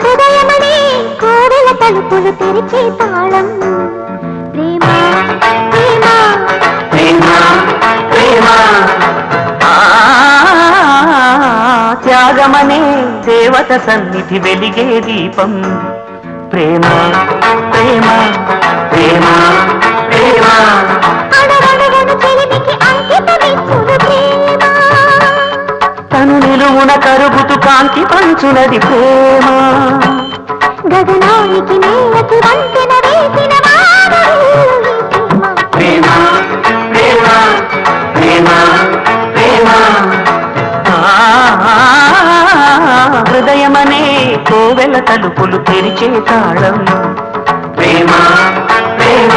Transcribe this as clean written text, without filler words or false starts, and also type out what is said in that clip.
హృదయమనే కోవెల తలుపులు తెరిచే తాళం ప్రేమ ప్రేమ ప్రేమ ప్రేమ. త్యాగమనే దేవత సన్నిధి వెలిగే దీపం ప్రేమ ప్రేమ ప్రేమ ప్రేమ. అడగడగను చెలిమికి అంకితమిచ్చును ప్రేమ. తను నిలువున కరుగుతూ కాంతి పంచునది ప్రేమ. గగనానికి నేలకి వంతెన వేసిన ప్రేమ ప్రేమ ప్రేమ ప్రేమ. హృదయమనే కోవెల తలుపులు తెరిచే తాళం ప్రేమ ప్రేమ.